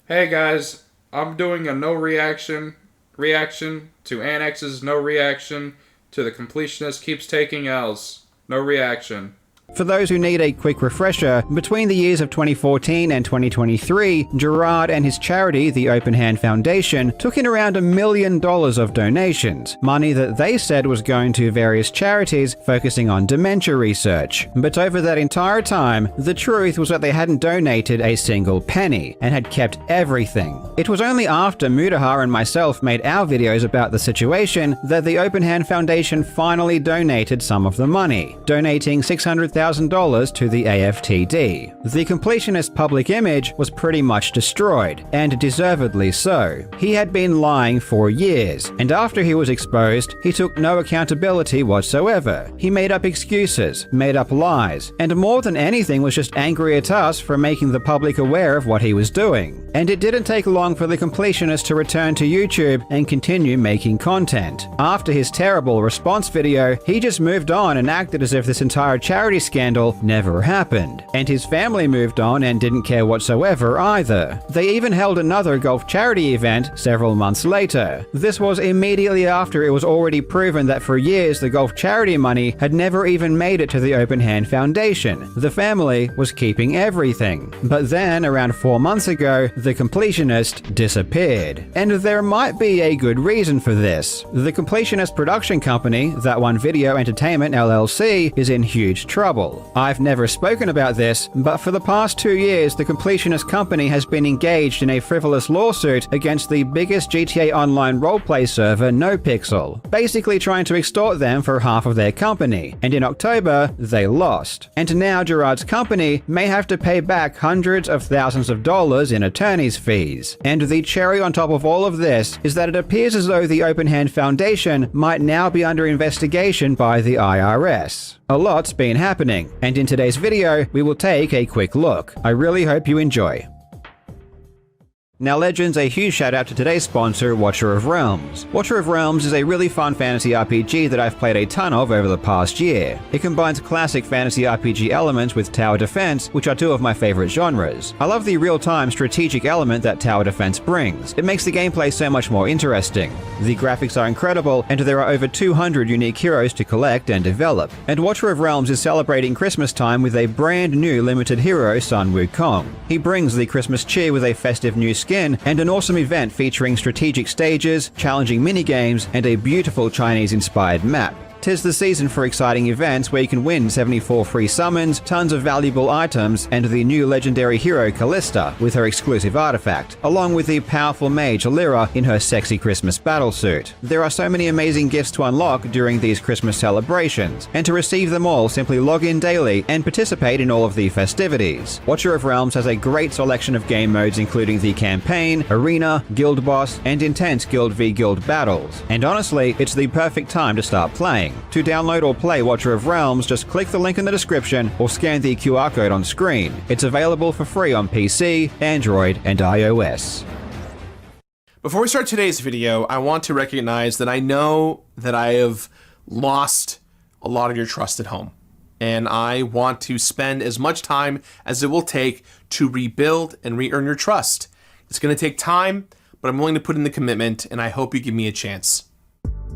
Hey guys, I'm doing a no reaction to Annex's no reaction to the Completionist keeps taking L's. No reaction. For those who need a quick refresher, between the years of 2014 and 2023, Gerard and his charity, the Open Hand Foundation, took in around $1 million of donations, money that they said was going to various charities focusing on dementia research. But over that entire time, the truth was that they hadn't donated a single penny, and had kept everything. It was only after Mudahar and myself made our videos about the situation that the Open Hand Foundation finally donated some of the money, donating $600,000 to the AFTD. The Completionist public image was pretty much destroyed, and deservedly so. He had been lying for years, and after he was exposed, he took no accountability whatsoever. He made up excuses, made up lies, and more than anything was just angry at us for making the public aware of what he was doing. And it didn't take long for the Completionist to return to YouTube and continue making content. After his terrible response video, he just moved on and acted as if this entire charity scandal never happened. And his family moved on and didn't care whatsoever either. They even held another golf charity event several months later. This was immediately after it was already proven that for years the golf charity money had never even made it to the Open Hand Foundation. The family was keeping everything. But then, around 4 months ago, the Completionist disappeared. And there might be a good reason for this. The Completionist production company, That One Video Entertainment LLC, is in huge trouble. I've never spoken about this, but for the past 2 years, the Completionist company has been engaged in a frivolous lawsuit against the biggest GTA Online roleplay server, NoPixel, basically trying to extort them for half of their company, and in October, they lost. And now Gerard's company may have to pay back hundreds of thousands of dollars in attorney's fees. And the cherry on top of all of this is that it appears as though the Open Hand Foundation might now be under investigation by the IRS. A lot's been happening, and in today's video, we will take a quick look. I really hope you enjoy. Now legends, a huge shout out to today's sponsor, Watcher of Realms. Watcher of Realms is a really fun fantasy RPG that I've played a ton of over the past year. It combines classic fantasy RPG elements with tower defense, which are two of my favorite genres. I love the real-time strategic element that tower defense brings. It makes the gameplay so much more interesting. The graphics are incredible, and there are over 200 unique heroes to collect and develop. And Watcher of Realms is celebrating Christmas time with a brand new limited hero, Sun Wukong. He brings the Christmas cheer with a festive new skin and an awesome event featuring strategic stages, challenging minigames, and a beautiful Chinese-inspired map. 'Tis the season for exciting events where you can win 74 free summons, tons of valuable items, and the new legendary hero Callista with her exclusive artifact, along with the powerful mage Lyra in her sexy Christmas battlesuit. There are so many amazing gifts to unlock during these Christmas celebrations, and to receive them all, simply log in daily and participate in all of the festivities. Watcher of Realms has a great selection of game modes including the campaign, arena, guild boss, and intense guild v guild battles. And honestly, it's the perfect time to start playing. To download or play Watcher of Realms, just click the link in the description or scan the QR code on screen. It's available for free on PC, Android, and iOS. Before we start today's video, I want to recognize that I know that I have lost a lot of your trust at home. And I want to spend as much time as it will take to rebuild and re-earn your trust. It's going to take time, but I'm willing to put in the commitment, and I hope you give me a chance.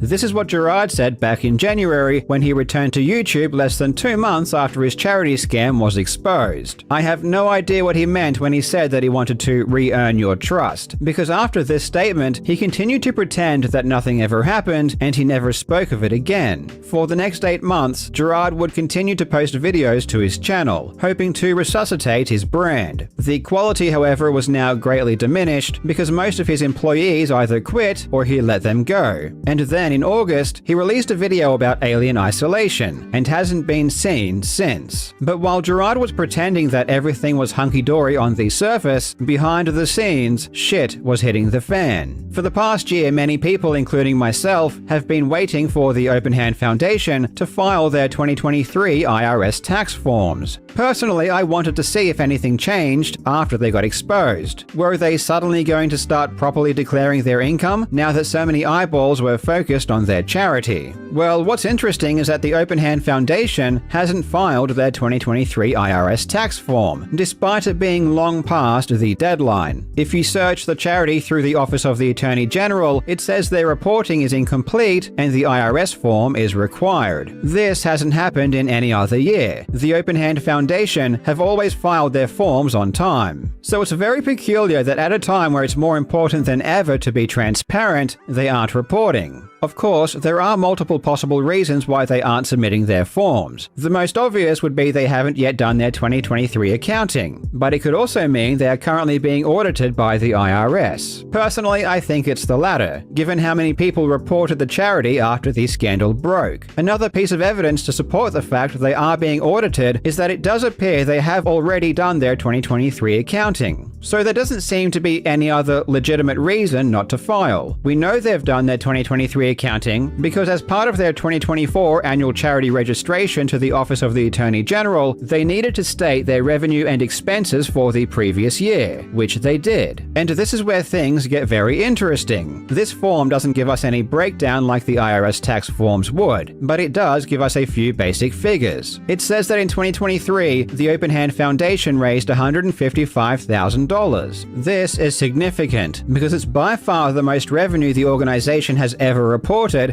This is what Gerard said back in January when he returned to YouTube less than 2 months after his charity scam was exposed. I have no idea what he meant when he said that he wanted to re-earn your trust, because after this statement, he continued to pretend that nothing ever happened and he never spoke of it again. For the next 8 months, Gerard would continue to post videos to his channel, hoping to resuscitate his brand. The quality, however, was now greatly diminished because most of his employees either quit or he let them go. And then in August, he released a video about alien isolation, and hasn't been seen since. But while Gerard was pretending that everything was hunky-dory on the surface, behind the scenes, shit was hitting the fan. For the past year, many people, including myself, have been waiting for the Open Hand Foundation to file their 2023 IRS tax forms. Personally, I wanted to see if anything changed after they got exposed. Were they suddenly going to start properly declaring their income now that so many eyeballs were focused focused on their charity. Well, what's interesting is that the Open Hand Foundation hasn't filed their 2023 IRS tax form, despite it being long past the deadline. If you search the charity through the Office of the Attorney General, it says their reporting is incomplete and the IRS form is required. This hasn't happened in any other year. The Open Hand Foundation have always filed their forms on time. So it's very peculiar that at a time where it's more important than ever to be transparent, they aren't reporting. Of course, there are multiple possible reasons why they aren't submitting their forms. The most obvious would be they haven't yet done their 2023 accounting, but it could also mean they are currently being audited by the IRS. Personally, I think it's the latter, given how many people reported the charity after the scandal broke. Another piece of evidence to support the fact they are being audited is that it does appear they have already done their 2023 accounting. So there doesn't seem to be any other legitimate reason not to file. We know they've done their 2023 accounting because as part of their 2024 annual charity registration to the Office of the Attorney General, they needed to state their revenue and expenses for the previous year, which they did. And this is where things get very interesting. This form doesn't give us any breakdown like the IRS tax forms would, but it does give us a few basic figures. It says that in 2023, the Open Hand Foundation raised $155,000. This is significant because it's by far the most revenue the organization has ever reported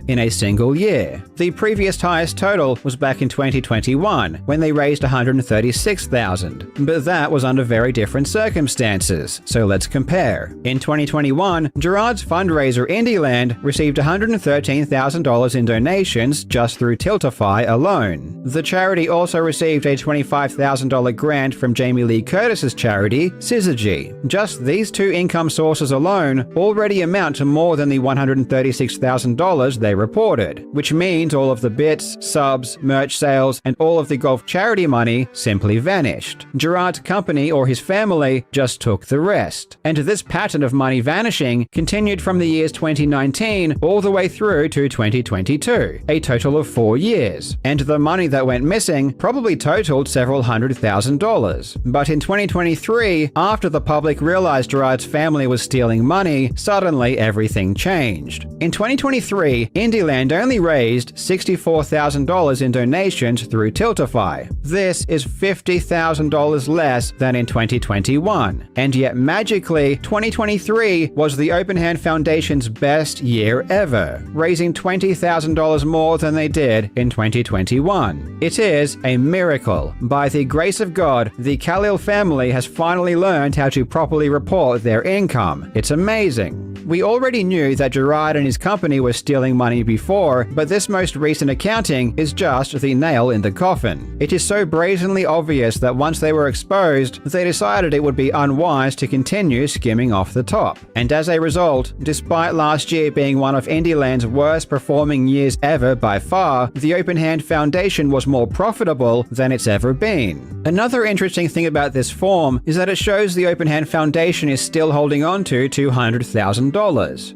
in a single year. The previous highest total was back in 2021, when they raised $136,000, but that was under very different circumstances, so let's compare. In 2021, Gerard's fundraiser Indieland received $113,000 in donations just through Tiltify alone. The charity also received a $25,000 grant from Jamie Lee Curtis's charity, Syzygy. Just these two income sources alone already amount to more than the $136,000 they reported, which means all of the bits, subs, merch sales, and all of the golf charity money simply vanished. Gerard's company or his family just took the rest. And this pattern of money vanishing continued from the years 2019 all the way through to 2022, a total of 4 years. And the money that went missing probably totaled several $100,000. But in 2023, after the public realized Gerard's family was stealing money, suddenly everything changed. In 2023, Indieland only raised $64,000 in donations through Tiltify. This is $50,000 less than in 2021. And yet magically, 2023 was the Open Hand Foundation's best year ever, raising $20,000 more than they did in 2021. It is a miracle. By the grace of God, the Khalil family has finally learned how to properly report their income. It's amazing. We already knew that Gerard and his company were stealing money before, but this most recent accounting is just the nail in the coffin. It is so brazenly obvious that once they were exposed, they decided it would be unwise to continue skimming off the top. And as a result, despite last year being one of Indieland's worst performing years ever by far, the Open Hand Foundation was more profitable than it's ever been. Another interesting thing about this form is that it shows the Open Hand Foundation is still holding on to $200,000.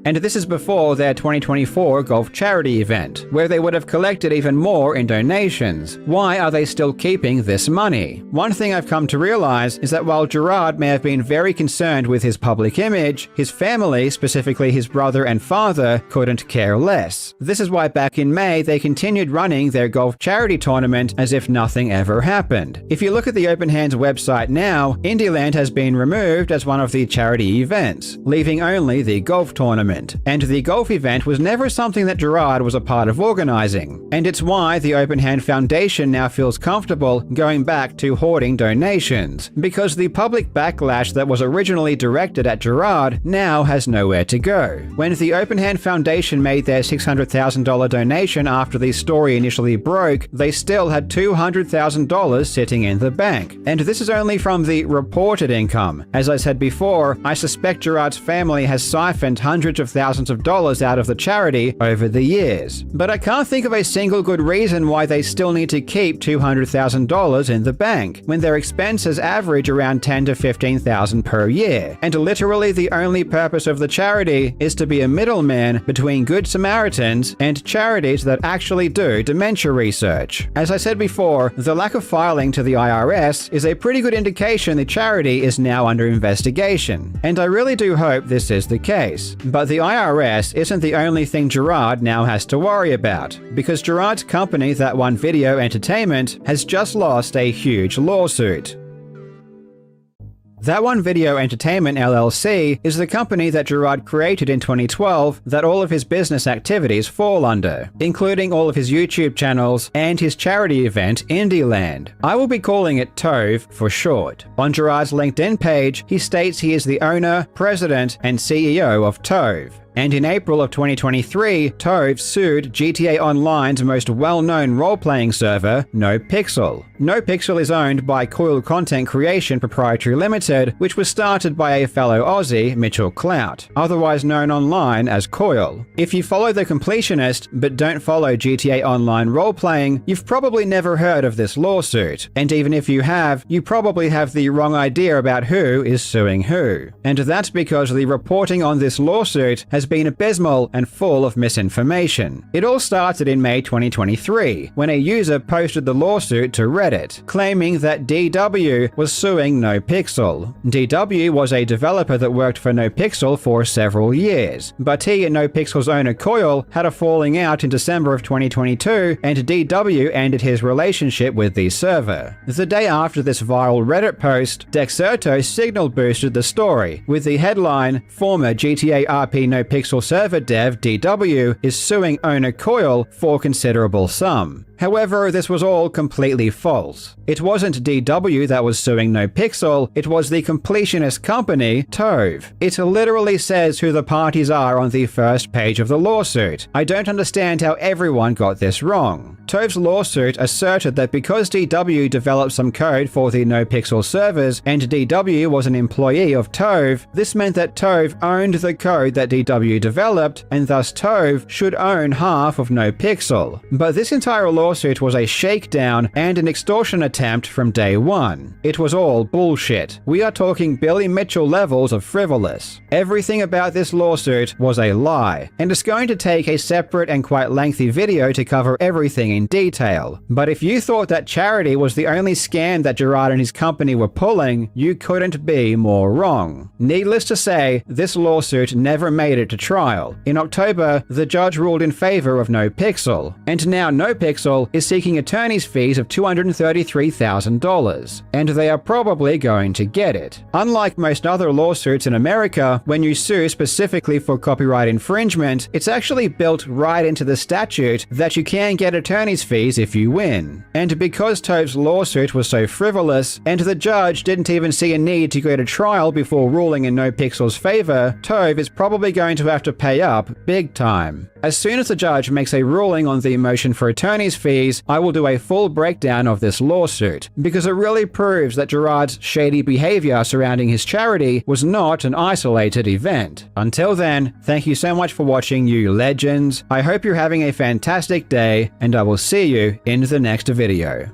And this is before their 2024 golf charity event, where they would have collected even more in donations. Why are they still keeping this money? One thing I've come to realize is that while Gerard may have been very concerned with his public image, his family, specifically his brother and father, couldn't care less. This is why back in May they continued running their golf charity tournament as if nothing ever happened. If you look at the Open Hands website now, Indieland has been removed as one of the charity events, leaving only the golf tournament. And the golf event was never something that Gerard was a part of organizing. And it's why the Open Hand Foundation now feels comfortable going back to hoarding donations, because the public backlash that was originally directed at Gerard now has nowhere to go. When the Open Hand Foundation made their $600,000 donation after the story initially broke, they still had $200,000 sitting in the bank. And this is only from the reported income. As I said before, I suspect Gerard's family has siphoned hundreds of thousands of dollars out of the charity over the years. But I can't think of a single good reason why they still need to keep $200,000 in the bank, when their expenses average around $10,000 to $15,000 per year. And literally the only purpose of the charity is to be a middleman between Good Samaritans and charities that actually do dementia research. As I said before, the lack of filing to the IRS is a pretty good indication the charity is now under investigation. And I really do hope this is the case. case. But the IRS isn't the only thing Gerard now has to worry about, because Gerard's company, That One Video Entertainment, has just lost a huge lawsuit. That One Video Entertainment LLC is the company that Gerard created in 2012 that all of his business activities fall under, including all of his YouTube channels and his charity event Indieland. I will be calling it TOVE for short. On Gerard's LinkedIn page, he states he is the owner, president, and CEO of TOVE. And in April of 2023, TOVE sued GTA Online's most well-known role-playing server, NoPixel. NoPixel is owned by Coil Content Creation Proprietary Limited, which was started by a fellow Aussie, Mitchell Clout, otherwise known online as Coil. If you follow the Completionist, but don't follow GTA Online role-playing, you've probably never heard of this lawsuit. And even if you have, you probably have the wrong idea about who is suing who. And that's because the reporting on this lawsuit has been abysmal and full of misinformation. It all started in May 2023, when a user posted the lawsuit to Reddit, claiming that DW was suing NoPixel. DW was a developer that worked for NoPixel for several years, but he and NoPixel's owner Coil had a falling out in December of 2022, and DW ended his relationship with the server. The day after this viral Reddit post, Dexerto signal boosted the story, with the headline, "Former GTA RP NoPixel server dev DW is suing owner Coil for considerable sum." However, this was all completely false. It wasn't DW that was suing NoPixel, it was the completionist company, TOVE. It literally says who the parties are on the first page of the lawsuit. I don't understand how everyone got this wrong. TOVE's lawsuit asserted that because DW developed some code for the NoPixel servers and DW was an employee of TOVE, this meant that TOVE owned the code that DW developed, and thus TOVE should own half of NoPixel. But this entire lawsuit was a shakedown and an extortion attempt from day one. It was all bullshit. We are talking Billy Mitchell levels of frivolous. Everything about this lawsuit was a lie, and it's going to take a separate and quite lengthy video to cover everything in detail. But if you thought that charity was the only scam that Gerard and his company were pulling, you couldn't be more wrong. Needless to say, this lawsuit never made it to trial. In October, the judge ruled in favor of NoPixel, and now NoPixel is seeking attorney's fees of $233,000, and they are probably going to get it. Unlike most other lawsuits in America, when you sue specifically for copyright infringement, it's actually built right into the statute that you can get attorney's fees if you win. And because TOVE's lawsuit was so frivolous, and the judge didn't even see a need to go to trial before ruling in NoPixel's favor, TOVE is probably going to have to pay up big time. As soon as the judge makes a ruling on the motion for attorney's fees, I will do a full breakdown of this lawsuit, because it really proves that Gerard's shady behavior surrounding his charity was not an isolated event. Until then, thank you so much for watching, you legends. I hope you're having a fantastic day, and I will see you in the next video.